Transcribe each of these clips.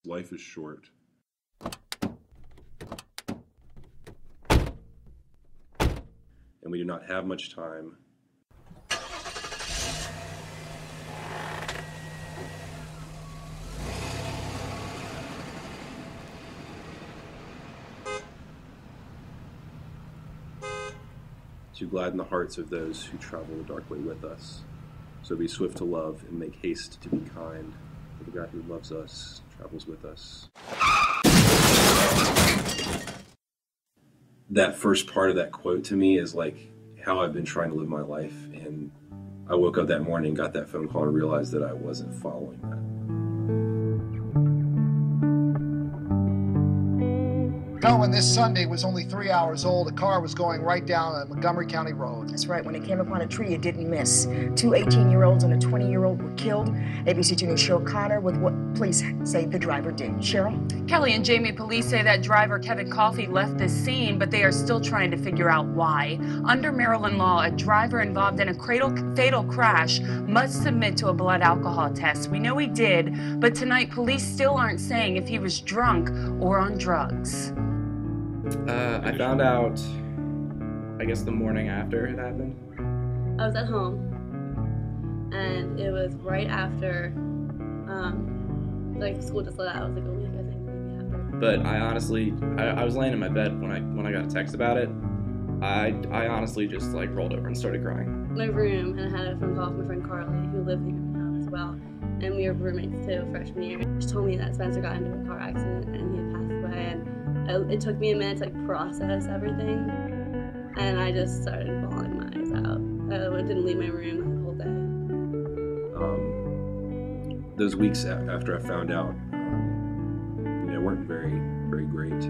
Life is short. And we do not have much time. To gladden the hearts of those who travel the dark way with us. So be swift to love and make haste to be kind, for the God who loves us travels with us. That first part of that quote to me is like how I've been trying to live my life, and I woke up that morning, got that phone call, and realized that I wasn't following that. When this Sunday was only 3 hours old, a car was going right down a Montgomery County road. That's right. When it came upon a tree, it didn't miss. 2 18-year-olds and a 20-year-old were killed. ABC 2 News' Cheryl Connor with what police say the driver did. Cheryl? Kelly and Jamie, police say that driver Kevin Coffey left the scene, but they are still trying to figure out why. Under Maryland law, a driver involved in a fatal crash must submit to a blood alcohol test. We know he did, but tonight police still aren't saying if he was drunk or on drugs. I found out, I guess, the morning after it happened. I was at home, and it was right after, like, school just let out. I was like a week, I think, maybe after. But I honestly, I was laying in my bed when I got a text about it. I honestly just, like, rolled over and started crying. My room, and I had a phone call from my friend Carly, who lived near my house as well, and we were roommates too, freshman year. She told me that Spencer got into a car accident, and he had passed away, and it took me a minute to like process everything, and I just started bawling my eyes out. I didn't leave my room the whole day. Those weeks after I found out, weren't very, very great.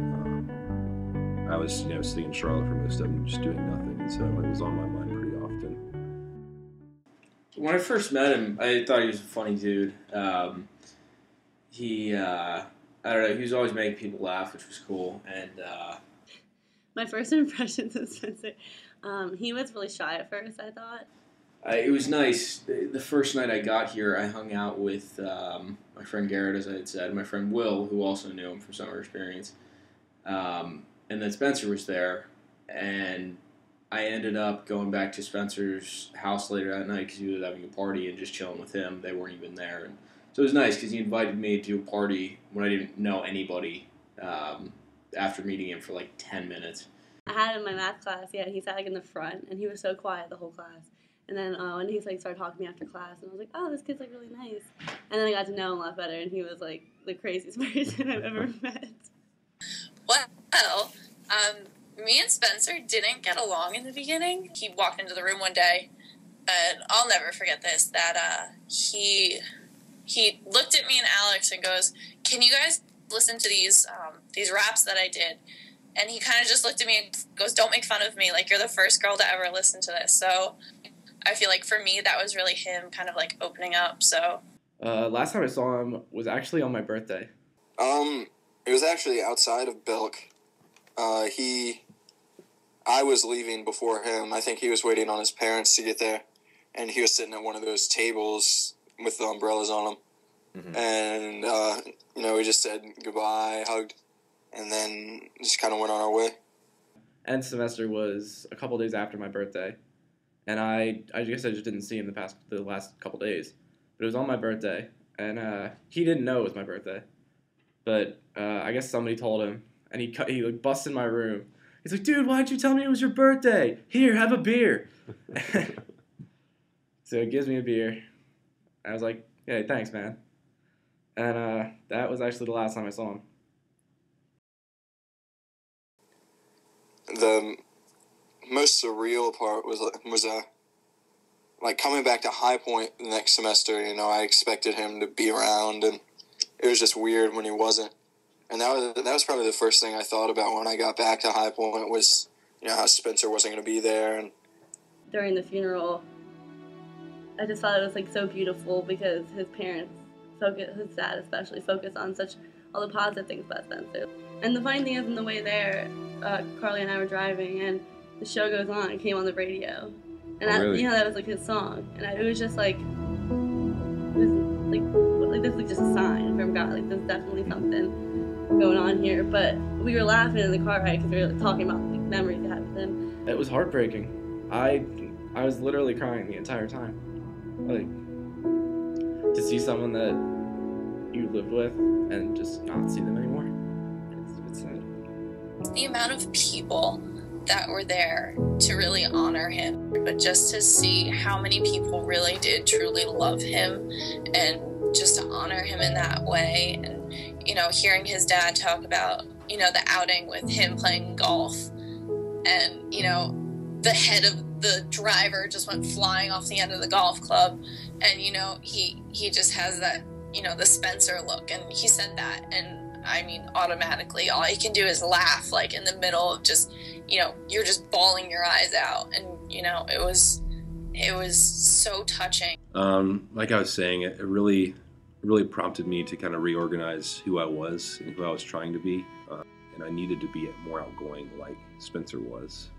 I was, sitting in Charlotte for most of them, just doing nothing, and so it was on my mind pretty often. When I first met him, I thought he was a funny dude. I don't know, he was always making people laugh, which was cool, and my first impressions of Spencer, he was really shy at first, I thought. It was nice. The first night I got here, I hung out with my friend Garrett, as I had said, my friend Will, who also knew him from summer experience, and then Spencer was there, and I ended up going back to Spencer's house later that night because he was having a party and just chilling with him. They weren't even there, and so it was nice because he invited me to a party when I didn't know anybody after meeting him for like 10 minutes. I had him in my math class, yeah, he sat like in the front, and he was so quiet the whole class. And then when he like started talking to me after class, and I was like, oh, this kid's like really nice. And then I got to know him a lot better, and he was like the craziest person I've ever met. Well, me and Spencer didn't get along in the beginning. He walked into the room one day, and I'll never forget this, that he looked at me and Alex and goes, can you guys listen to these raps that I did? And he kind of just looked at me and goes, don't make fun of me. Like, you're the first girl to ever listen to this. So I feel like for me, that was really him kind of like opening up. So last time I saw him was actually on my birthday. It was actually outside of Belk. I was leaving before him. I think he was waiting on his parents to get there. And he was sitting at one of those tables with the umbrellas on them. Mm-hmm. And, we just said goodbye, hugged, and then just kind of went on our way. End semester was a couple days after my birthday. And I guess I just didn't see him the last couple days. But it was on my birthday. And he didn't know it was my birthday. But I guess somebody told him. And he like busted in my room. He's like, dude, why'd you tell me it was your birthday? Here, have a beer. So he gives me a beer. I was like, hey, thanks, man. And that was actually the last time I saw him. The most surreal part was like coming back to High Point the next semester. I expected him to be around, and it was just weird when he wasn't. And that was probably the first thing I thought about when I got back to High Point was, how Spencer wasn't going to be there. And during the funeral, I just thought it was like so beautiful because his parents his dad especially, focused on all the positive things about Spencer. And the funny thing is, on the way there, Carly and I were driving, and the show goes on. It came on the radio, and really? That was like his song, and it was just like, this is like just a sign from God. forgot, like, there's definitely something going on here. But we were laughing in the car ride because we were like, talking about the memories we had with him. It was heartbreaking. I was literally crying the entire time. Like, to see someone that you lived with and just not see them anymore. It's sad. The amount of people that were there to really honor him, but just to see how many people really did truly love him and just to honor him in that way. And, you know, hearing his dad talk about, you know, the outing with him playing golf and, you know, the head of the driver just went flying off the end of the golf club. And, you know, he just has that, you know, the Spencer look. And he said that. And I mean, automatically, all he can do is laugh, like in the middle of just, you know, you're just bawling your eyes out. And, you know, it was so touching. Like I was saying, it really prompted me to kind of reorganize who I was and who I was trying to be. And I needed to be more outgoing like Spencer was.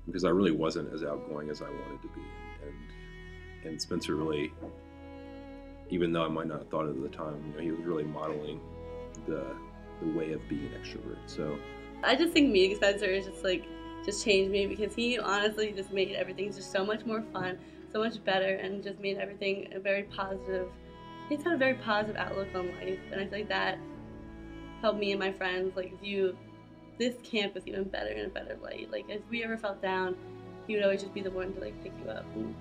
Because I really wasn't as outgoing as I wanted to be. And Spencer really, even though I might not have thought it at the time, you know, he was really modeling the way of being an extrovert. So I just think meeting Spencer is just changed me, because he honestly just made everything just so much more fun, so much better, and just made everything a very positive. He's had a very positive outlook on life, and I feel like that helped me and my friends view this campus even better in a better light. Like, if we ever felt down, he would always just be the one to pick you up and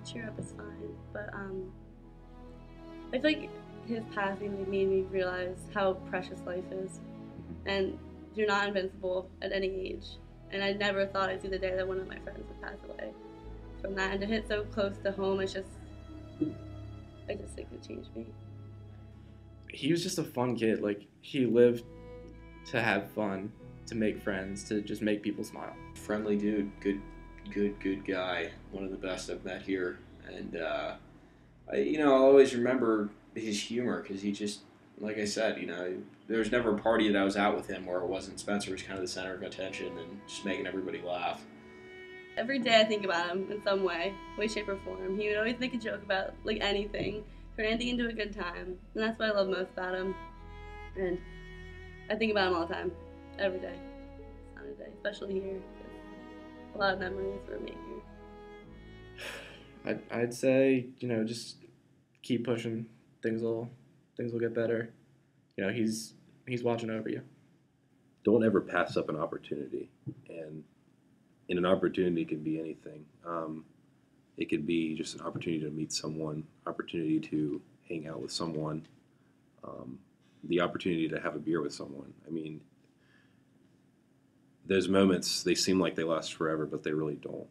cheer up, it's fine. But I feel like his passing made me realize how precious life is, and you're not invincible at any age. And I never thought I'd see the day that one of my friends would pass away from that. And to hit so close to home, I just think it changed me. He was just a fun kid. Like, he lived to have fun, to make friends, to just make people smile. Friendly dude, good guy. One of the best I've met here. And I'll always remember his humor, because he just, like I said, there was never a party that I was out with him where it wasn't Spencer was kind of the center of attention and just making everybody laugh. Every day I think about him in some way, shape, or form. He would always make a joke about anything, turn anything into a good time, and that's what I love most about him. And I think about him all the time, every day. It's not a day, especially here, because a lot of memories were made here. I'd say, just keep pushing. Things will get better. He's watching over you. Don't ever pass up an opportunity, and an opportunity can be anything. It could be just an opportunity to meet someone, opportunity to hang out with someone, the opportunity to have a beer with someone. I mean, those moments, they seem like they last forever, but they really don't.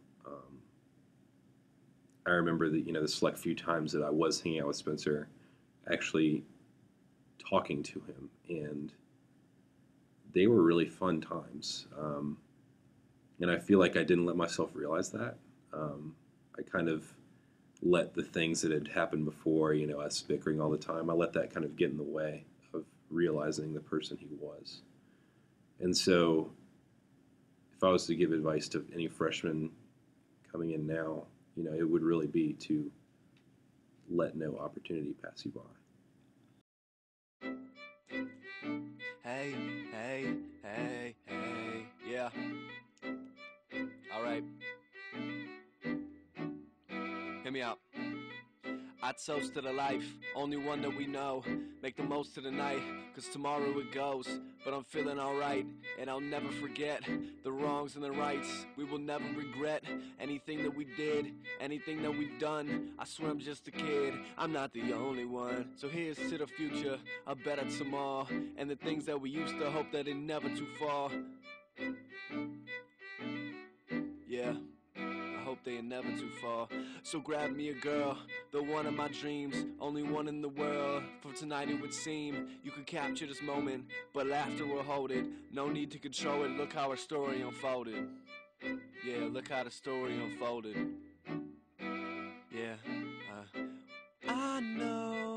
I remember that, the select few times that I was hanging out with Spencer, actually talking to him, and they were really fun times. And I feel like I didn't let myself realize that. I kind of let the things that had happened before, us bickering all the time, I let that kind of get in the way of realizing the person he was. And so if I was to give advice to any freshman coming in now, it would really be to let no opportunity pass you by. Hey, yeah. All right. Hear me out. I toast to the life, only one that we know. Make the most of the night, cause tomorrow it goes. But I'm feeling alright, and I'll never forget the wrongs and the rights. We will never regret anything that we did, anything that we've done. I swear I'm just a kid, I'm not the only one. So here's to the future, a better tomorrow, and the things that we used to hope that it never too far. Yeah, I hope they are never too far. So grab me a girl, the one of my dreams, only one in the world. For tonight it would seem you could capture this moment, but laughter will hold it. No need to control it, look how our story unfolded. Yeah, look how the story unfolded. Yeah, I know